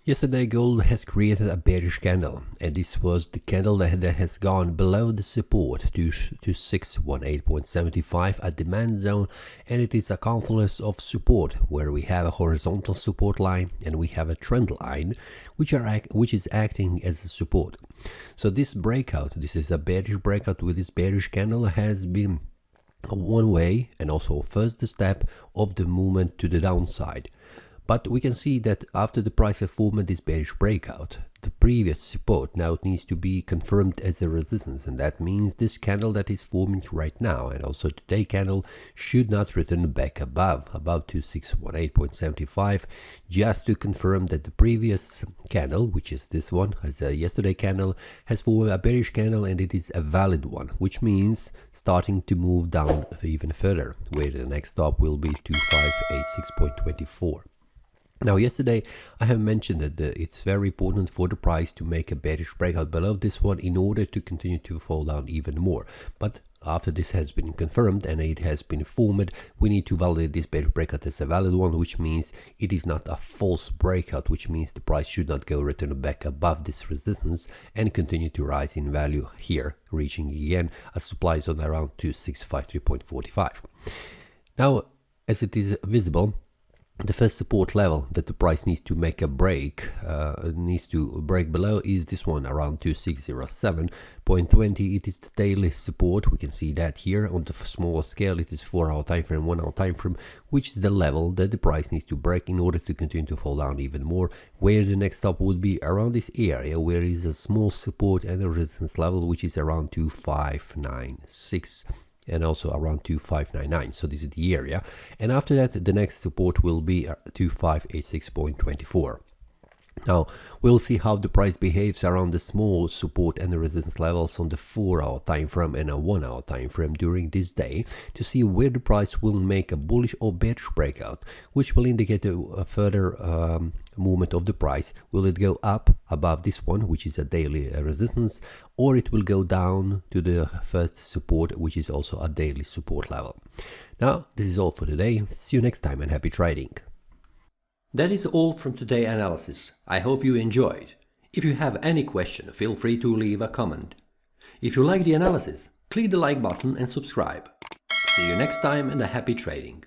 Yesterday gold has created a bearish candle, and this was the candle that has gone below the support to 618.75 at demand zone, and it is a confluence of support where we have a horizontal support line and we have a trend line which is acting as a support. So this breakout, this is a bearish breakout with this bearish candle, has been one way and also first step of the movement to the downside. But we can see that after the price have formed this bearish breakout, the previous support now needs to be confirmed as a resistance, and that means this candle that is forming right now and also today candle should not return back above 2618.75, just to confirm that the previous candle, which is this one, as a yesterday candle, has formed a bearish candle and it is a valid one, which means starting to move down even further, where the next stop will be 2586.24. Now, yesterday I have mentioned that it's very important for the price to make a bearish breakout below this one in order to continue to fall down even more. But after this has been confirmed and it has been formed, we need to validate this bearish breakout as a valid one, which means it is not a false breakout, which means the price should not go return back above this resistance and continue to rise in value here, reaching again a supply zone around 2653.45. Now, as it is visible, the first support level that the price needs to make a break, below is this one around 2607.20. It is the daily support. We can see that here on the smaller scale. It is 4-hour time frame, 1-hour time frame, which is the level that the price needs to break in order to continue to fall down even more, where the next stop would be around this area where is a small support and a resistance level, which is around 2596 and also around 2599. So this is the area, and after that the next support will be 2586.24. Now we'll see how the price behaves around the small support and the resistance levels on the 4-hour time frame and a 1-hour time frame during this day to see where the price will make a bullish or bearish breakout, which will indicate a further movement of the price. Will it go up above this one, which is a daily resistance, or it will go down to the first support, which is also a daily support level. Now this is all for today. See you next time and happy trading. That is all from today's analysis. I hope you enjoyed. If you have any question, feel free to leave a comment. If you like the analysis, click the like button and subscribe. See you next time and a happy trading.